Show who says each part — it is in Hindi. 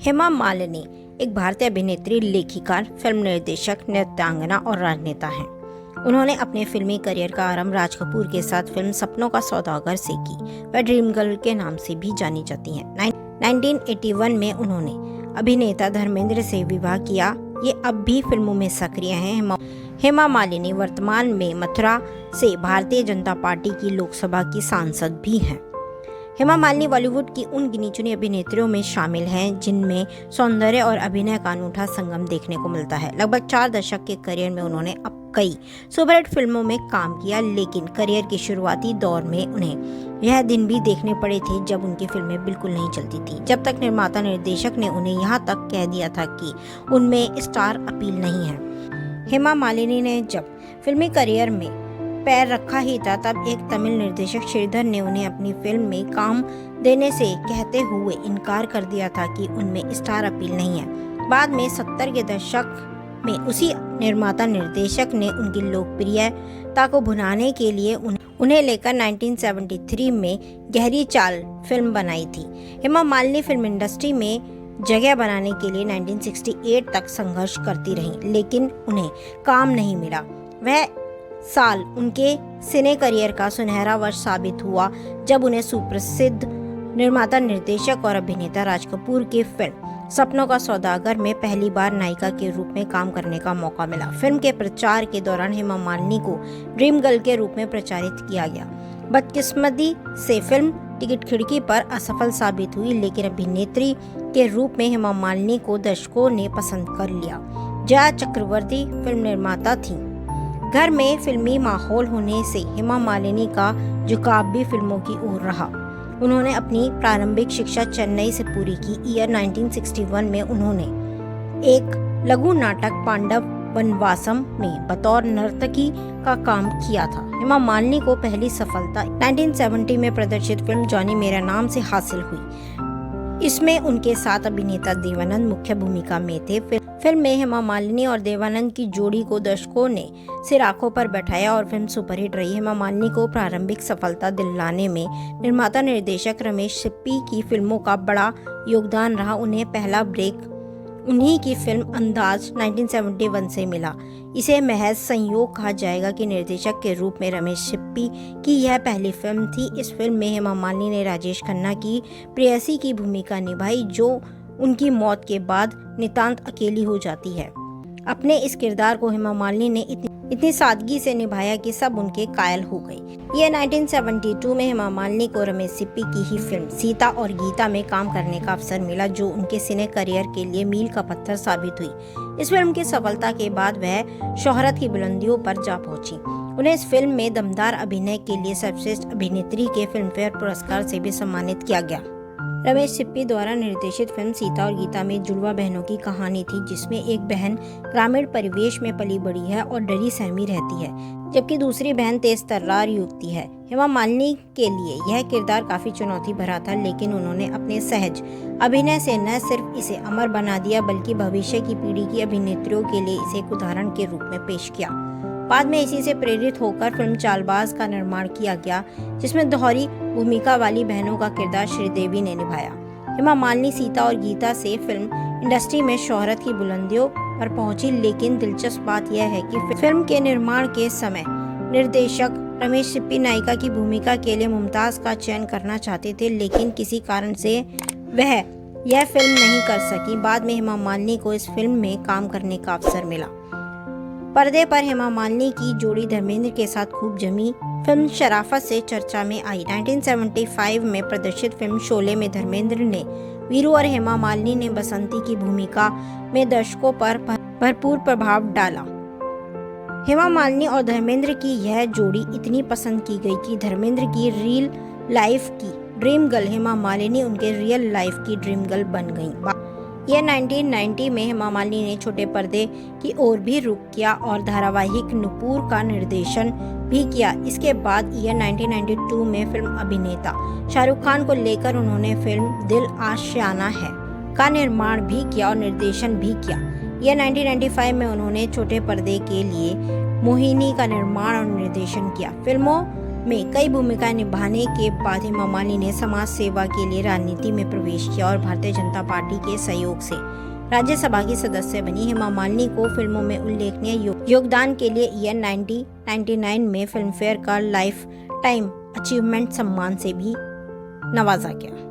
Speaker 1: हेमा मालिनी एक भारतीय अभिनेत्री, लेखिका, फिल्म निर्देशक, नृत्यांगना और राजनेता हैं। उन्होंने अपने फिल्मी करियर का आरंभ राज कपूर के साथ फिल्म सपनों का सौदागर से की। वह ड्रीम गर्ल के नाम से भी जानी जाती हैं। 1981 में उन्होंने अभिनेता धर्मेंद्र से विवाह किया। ये अब भी फिल्मों में सक्रिय हैं। हेमा मालिनी वर्तमान में मथुरा से भारतीय जनता पार्टी की लोकसभा की सांसद भी हैं। हेमा मालिनी बॉलीवुड की उन गिनी चुनी अभिनेत्रियों में शामिल हैं जिनमें सौंदर्य और अभिनय का अनूठा संगम देखने को मिलता है। लगभग 4 दशक के करियर में उन्होंने अब कई सुपरहिट फिल्मों में काम किया, लेकिन करियर के शुरुआती दौर में उन्हें यह दिन भी देखने पड़े थे जब उनकी फिल्में बिल्कुल नहीं चलती थी। जब तक निर्माता निर्देशक ने उन्हें यहाँ तक कह दिया था कि उनमें स्टार अपील नहीं है। हेमा मालिनी ने जब फिल्मी करियर में पैर रखा ही था, तब एक तमिल निर्देशक श्रीधर ने उन्हें अपनी फिल्म में काम देने से कहते हुए इनकार कर दिया था कि उनमें स्टार अपील नहीं है। बाद में 70 के दशक में उसी निर्माता निर्देशक ने उनकी लोकप्रियता को भुनाने के लिए उन्हें लेकर 1973 में गहरी चाल फिल्म बनाई थी। हेमा मालिनी फिल्म इंडस्ट्री में जगह बनाने के लिए 1968 तक संघर्ष करती रहीं, लेकिन उन्हें काम नहीं मिला। वह साल उनके सिने करियर का सुनहरा वर्ष साबित हुआ जब उन्हें सुप्रसिद्ध निर्माता निर्देशक और अभिनेता राज कपूर की फिल्म सपनों का सौदागर में पहली बार नायिका के रूप में काम करने का मौका मिला। फिल्म के प्रचार के दौरान हेमा मालिनी को ड्रीम गर्ल के रूप में प्रचारित किया गया। बदकिस्मती से फिल्म टिकट खिड़की पर असफल साबित हुई, लेकिन अभिनेत्री के रूप में हेमा मालिनी को दर्शकों ने पसंद कर लिया। जया चक्रवर्ती फिल्म निर्माता थी। घर में फिल्मी माहौल होने से हेमा मालिनी का झुकाव भी फिल्मों की ओर रहा। उन्होंने अपनी प्रारंभिक शिक्षा चेन्नई से पूरी की। ईयर 1961 में उन्होंने एक लघु नाटक पांडव वनवासम में बतौर नर्तकी का काम किया था। हेमा मालिनी को पहली सफलता 1970 में प्रदर्शित फिल्म जॉनी मेरा नाम से हासिल हुई। इसमें उनके साथ अभिनेता देवानंद मुख्य भूमिका में थे। फिल्म में हेमा मालिनी और देवानंद की जोड़ी को दर्शकों ने सिर आंखों पर बैठाया और फिल्म सुपरहिट रही। हेमा मालिनी को प्रारंभिक सफलता दिलाने में निर्माता निर्देशक रमेश सिप्पी की फिल्मों का बड़ा योगदान रहा। उन्हें पहला ब्रेक उन्हीं की फिल्म अंदाज 1971 से मिला। इसे महज संयोग कहा जाएगा कि निर्देशक के रूप में रमेश सिप्पी की यह पहली फिल्म थी। इस फिल्म में हेमा मालिनी ने राजेश खन्ना की प्रेयसी की भूमिका निभाई, जो उनकी मौत के बाद नितांत अकेली हो जाती है। अपने इस किरदार को हेमा मालिनी ने इतनी सादगी से निभाया कि सब उनके कायल हो गए। यह 1972 में हेमा मालिनी को रमेश सिप्पी की ही फिल्म सीता और गीता में काम करने का अवसर मिला, जो उनके सिने करियर के लिए मील का पत्थर साबित हुई। इस फिल्म की सफलता के बाद वह शोहरत की बुलंदियों पर जा पहुंची। उन्हें इस फिल्म में दमदार अभिनय के लिए सर्वश्रेष्ठ अभिनेत्री के फिल्मफेयर पुरस्कार से भी सम्मानित किया गया। रमेश सिप्पी द्वारा निर्देशित फिल्म सीता और गीता में जुड़वा बहनों की कहानी थी, जिसमें एक बहन ग्रामीण परिवेश में पली बड़ी है और डरी सहमी रहती है, जबकि दूसरी बहन तेज तर्रार युवती है। हेमा मालिनी के लिए यह किरदार काफी चुनौती भरा था, लेकिन उन्होंने अपने सहज अभिनय से न सिर्फ इसे अमर बना दिया, बल्कि भविष्य की पीढ़ी की अभिनेत्रियों के लिए इसे एक उदाहरण के रूप में पेश किया। बाद में इसी से प्रेरित होकर फिल्म चालबाज का निर्माण किया गया, जिसमें दोहरी भूमिका वाली बहनों का किरदार श्रीदेवी ने निभाया। हेमा मालिनी सीता और गीता से फिल्म इंडस्ट्री में शोहरत की बुलंदियों पर पहुंची, लेकिन दिलचस्प बात यह है कि फिल्म के निर्माण के समय निर्देशक रमेश सिप्पी नायिका की भूमिका के लिए मुमताज का चयन करना चाहते थे, लेकिन किसी कारण से वह यह फिल्म नहीं कर सकी। बाद में हेमा मालिनी को इस फिल्म में काम करने का अवसर मिला। पर्दे पर हेमा मालिनी की जोड़ी धर्मेंद्र के साथ खूब जमी। फिल्म शराफत से चर्चा में आई। 1975 में प्रदर्शित फिल्म शोले में धर्मेंद्र ने वीरू और हेमा मालिनी ने बसंती की भूमिका में दर्शकों पर भरपूर प्रभाव डाला। हेमा मालिनी और धर्मेंद्र की यह जोड़ी इतनी पसंद की गई कि धर्मेंद्र की रियल लाइफ की ड्रीम गर्ल हेमा मालिनी उनके रियल लाइफ की ड्रीम गर्ल बन गईं। यह 1990 में हेमा मालिनी ने छोटे पर्दे की ओर भी रुख किया और धारावाहिक नुपुर का निर्देशन भी किया। इसके बाद ईयर 1992 में फिल्म अभिनेता शाहरुख खान को लेकर उन्होंने फिल्म दिल आशियाना है का निर्माण भी किया और निर्देशन भी किया। ईयर 1995 में उन्होंने छोटे पर्दे के लिए मोहिनी का निर्माण और निर्देशन किया। फिल्मों में कई भूमिकाएं निभाने के बाद हेमा मालिनी ने समाज सेवा के लिए राजनीति में प्रवेश किया और भारतीय जनता पार्टी के सहयोग से राज्यसभा की सदस्य बनी। हेमा मालिनी को फिल्मों में उल्लेखनीय योगदान के लिए ईयर 1999 में फिल्म फेयर का लाइफ टाइम अचीवमेंट सम्मान से भी नवाजा गया।